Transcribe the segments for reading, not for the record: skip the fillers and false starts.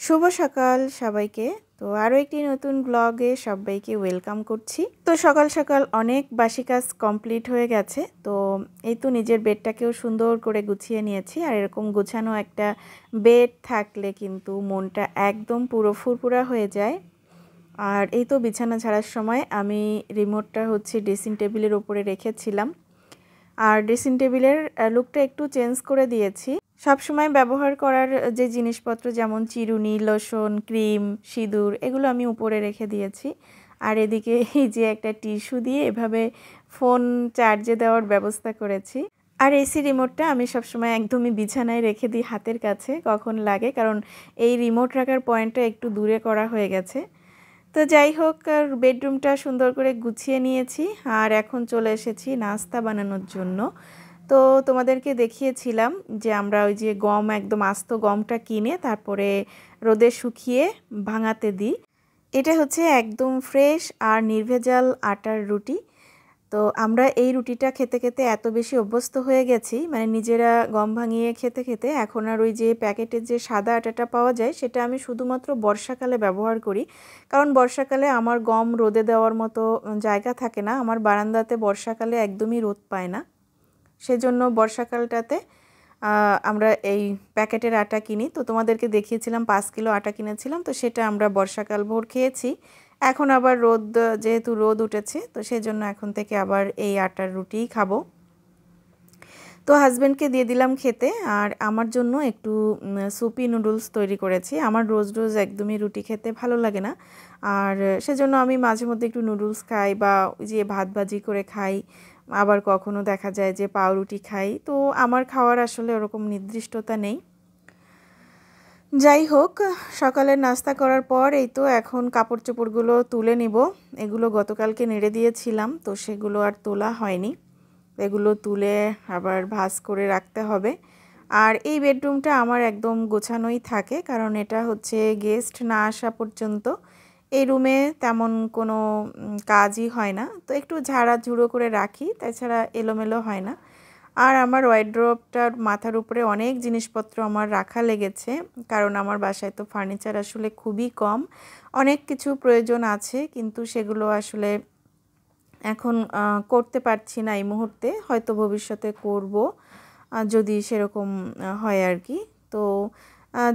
শুভ সকাল সবাইকে। তো আরও একটি নতুন ব্লগে সবাইকে ওয়েলকাম করছি। তো সকাল সকাল অনেক বাসি কাজ কমপ্লিট হয়ে গেছে। তো এই তো নিজের বেডটাকেও সুন্দর করে গুছিয়ে নিয়েছি। আর এরকম গুছানো একটা বেড থাকলে কিন্তু মনটা একদম পুরো ফুরফুরা হয়ে যায়। আর এই তো বিছানা ঝাড়ার সময় আমি রিমোটটা ড্রেসিং টেবিলের ওপরে রেখেছিলাম। আর ড্রেসিং টেবিলের লুকটা একটু চেঞ্জ করে দিয়েছি। সবসময় ব্যবহার করার যে জিনিসপত্র যেমন চিরুনি, লোশন, ক্রিম, সিঁদুর এগুলো আমি উপরে রেখে দিয়েছি। আর এদিকে এই যে একটা টিস্যু দিয়ে এভাবে ফোন চার্জে দেওয়ার ব্যবস্থা করেছি। আর এসি রিমোটটা আমি সবসময় একদমই বিছানায় রেখে দিই হাতের কাছে, কখন লাগে, কারণ এই রিমোট রাখার পয়েন্টটা একটু দূরে করা হয়ে গেছে। তো যাই হোক, বেডরুমটা সুন্দর করে গুছিয়ে নিয়েছি। আর এখন চলে এসেছি নাস্তা বানানোর জন্য। তো তোমাদেরকে দেখিয়েছিলাম যে আমরা ওই যে গম, একদম আস্ত গমটা কিনে তারপরে রোদে শুকিয়ে ভাঙাতে দিই। এটা একদম ফ্রেশ আর নির্ভেজাল আটার রুটি। তো আমরা এই রুটিটা খেতে খেতে এত বেশি অভ্যস্ত হয়ে গেছি, মানে নিজেরা গম ভাঙিয়ে খেতে খেতে এখন আর ওই যে প্যাকেটের যে সাদা আটাটা পাওয়া যায় সেটা আমি শুধুমাত্র বর্ষাকালে ব্যবহার করি। কারণ বর্ষাকালে আমার গম রোদে দেওয়ার মতো জায়গা থাকে না, আমার বারান্দাতে বর্ষাকালে একদমই রোদ পায় না। সেজন্য বর্ষাকালটাতে আমরা এই প্যাকেটের আটা কিনি। তো তোমাদেরকে দেখিয়েছিলাম 5 কিলো আটা কিনেছিলাম, তো সেটা আমরা বর্ষাকাল ভোর খেয়েছি। এখন আবার যেহেতু রোদ উঠেছে, তো সেজন্য এখন থেকে আবার এই আটার রুটিই খাবো। তো হাজব্যান্ডকে দিয়ে দিলাম খেতে, আর আমার জন্য একটু সুপি নুডলস তৈরি করেছি। আমার রোজ রোজ একদমই রুটি খেতে ভালো লাগে না, আর সেজন্য আমি মাঝে মধ্যে একটু নুডলস খাই বা ওই যে ভাত ভাজি করে খাই, আবার কখনো দেখা যায় যে পাউরুটি খাই। তো আমার খাওয়ার আসলে ওরকম নির্দিষ্টতা নেই। যাই হোক, সকালের নাস্তা করার পর এই তো এখন কাপড় চোপড়গুলো তুলে নিব। এগুলো গতকালকে নেড়ে দিয়েছিলাম, তো সেগুলো আর তোলা হয়নি। এগুলো তুলে আবার ভাঁজ করে রাখতে হবে। আর এই বেডরুমটা আমার একদম গোছানোই থাকে, কারণ এটা গেস্ট না আসা পর্যন্ত এই রুমে তেমন কোনো কাজই হয় না। তো একটু ঝাড়াঝুড়ো করে রাখি, তাছাড়া এলোমেলো হয় না। আর আমার ওয়ার্ড্রোবটার মাথার উপরে অনেক জিনিসপত্র আমার রাখা লেগেছে, কারণ আমার বাসায় তো ফার্নিচার আসলে খুবই কম। অনেক কিছু প্রয়োজন আছে, কিন্তু সেগুলো আসলে এখন করতে পারছি না এই মুহূর্তে, হয়তো ভবিষ্যতে করব যদি সেরকম হয় আর কি। তো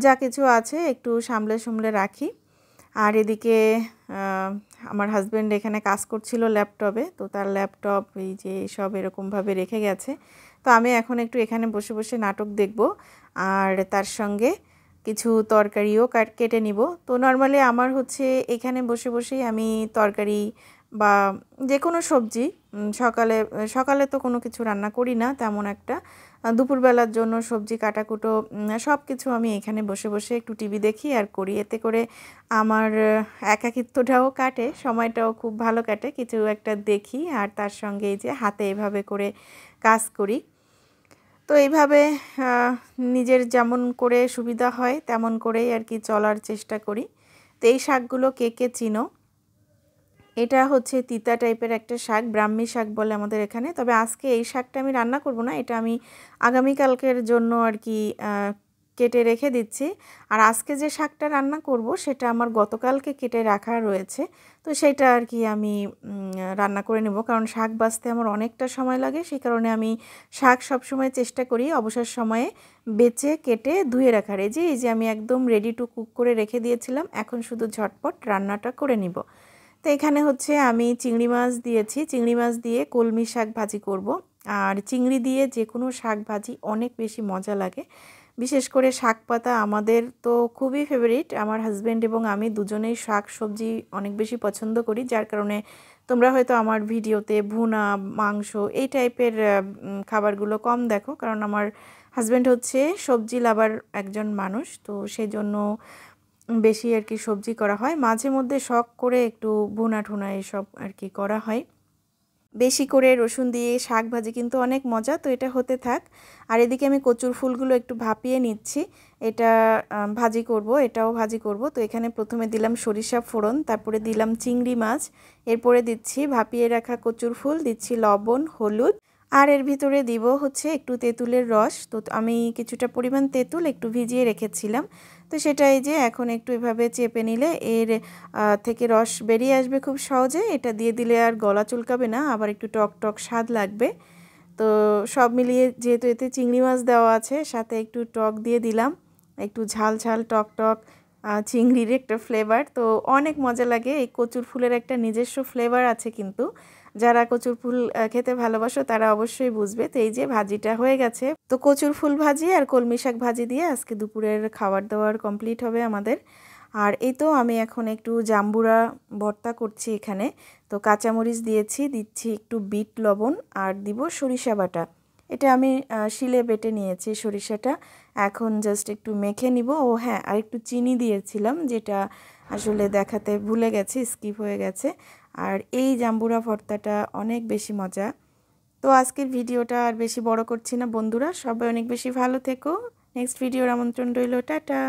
যা কিছু আছে একটু সামলে রাখি। আর এদিকে আমার হাজব্যান্ড এখানে কাজ করছিল ল্যাপটপে, তো তার ল্যাপটপ এই যে সব এরকমভাবে রেখে গেছে। তো আমি এখন একটু এখানে বসে বসে নাটক দেখব, আর তার সঙ্গে কিছু তরকারিও কেটে নিব। তো নর্মালি আমার এখানে বসে বসেই আমি তরকারি বা যে কোনো সবজি সকালে তো কোনো কিছু রান্না করি না তেমন একটা। দুপুরবেলার জন্য সবজি কাটাকুটো সব কিছু আমি এখানে বসে বসে একটু টিভি দেখি আর করি। এতে করে আমার একাকিত্বটাও কাটে, সময়টাও খুব ভালো কাটে। কিছু একটা দেখি আর তার সঙ্গে এই যে হাতে এভাবে করে কাজ করি। তো এইভাবে নিজের যেমন করে সুবিধা হয় তেমন করেই আর কি চলার চেষ্টা করি। তো এই শাকগুলো কে কে চিনো? এটা তিতা টাইপের একটা শাক, ব্রাহ্মী শাক বলে আমাদের এখানে। তবে আজকে এই শাকটা আমি রান্না করব না, এটা আমি আগামীকালকের জন্য আর কি কেটে রেখে দিচ্ছি। আর আজকে যে শাকটা রান্না করব সেটা আমার গতকালকে কেটে রাখা রয়েছে, তো সেটা আর কি আমি রান্না করে নেব। কারণ শাক বাছতে আমার অনেকটা সময় লাগে, সেই কারণে আমি শাক সবসময় চেষ্টা করি অবসর সময়ে বেছে কেটে ধুয়ে রাখার। এই যে আমি একদম রেডি টু কুক করে রেখে দিয়েছিলাম, এখন শুধু ঝটপট রান্নাটা করে নিব। তো এখানে আমি চিংড়ি মাছ দিয়েছি, চিংড়ি মাছ দিয়ে কলমি শাক ভাজি করব। আর চিংড়ি দিয়ে যে কোনো শাক ভাজি অনেক বেশি মজা লাগে। বিশেষ করে শাক পাতা আমাদের তো খুবই ফেভারিট, আমার হাজব্যান্ড এবং আমি দুজনেই শাক সবজি অনেক বেশি পছন্দ করি, যার কারণে তোমরা হয়তো আমার ভিডিওতে ভুনা, মাংস এই টাইপের খাবারগুলো কম দেখো, কারণ আমার হাজব্যান্ড সবজি লাভার একজন মানুষ, তো সেই জন্য বেশি আর কি সবজি করা হয়। মাঝে মধ্যে শখ করে একটু ভুনা ঠুনা এসব আর কি করা হয়। বেশি করে রসুন দিয়ে শাক ভাজি কিন্তু অনেক মজা। তো এটা হতে থাক। আর এদিকে আমি কচুর ফুলগুলো একটু ভাপিয়ে নিচ্ছি, এটা ভাজি করব, এটাও ভাজি করব। তো এখানে প্রথমে দিলাম সরিষা ফোড়ন, তারপরে দিলাম চিংড়ি মাছ, এরপরে দিচ্ছি ভাপিয়ে রাখা কচুর ফুল, দিচ্ছি লবণ, হলুদ, আর এর ভিতরে দিব একটু তেঁতুলের রস। তো আমি কিছুটা পরিমাণ তেঁতুল একটু ভিজিয়ে রেখেছিলাম, তো সেটাই যে এখন একটু এভাবে চেপে নিলে এর থেকে রস বেরিয়ে আসবে খুব সহজে। এটা দিয়ে দিলে আর গলা চুলকাবে না, আবার একটু টক টক স্বাদ লাগবে। তো সব মিলিয়ে যেহেতু এতে চিংড়ি মাছ দেওয়া আছে, সাথে একটু টক দিয়ে দিলাম, একটু ঝাল ঝাল টক টক চিংড়ির একটা ফ্লেভার। তো অনেক মজা লাগে। এই কচুর ফুলের একটা নিজস্ব ফ্লেভার আছে, কিন্তু যারা কচুর ফুল খেতে ভালোবাসো তারা অবশ্যই বুঝবে। তো এই যে ভাজিটা হয়ে গেছে, তো কচুর ফুল ভাজি আর কলমি শাক ভাজি দিয়ে আজকে দুপুরের খাবার দাবার কমপ্লিট হবে আমাদের। আর এই তো আমি এখন একটু জাম্বুরা ভর্তা করছি এখানে। তো কাঁচামরিচ দিচ্ছি একটু বিট লবণ, আর দিব সরিষা বাটা। এটা আমি শিলে বেটে নিয়েছি সরিষাটা। এখন জাস্ট একটু মেখে নিব। ও হ্যাঁ, আর একটু চিনি দিয়েছিলাম, যেটা আসলে দেখাতে ভুলে গেছি, স্কিপ হয়ে গেছে। আর এই জাম্বুরা ভর্তাটা অনেক বেশি মজা। তো আজকের ভিডিওটা আর বেশি বড় করছি না বন্ধুরা, সবাই অনেক বেশি ভালো থেকো। নেক্সট ভিডিওর আমন্ত্রণ রইল, টাটা।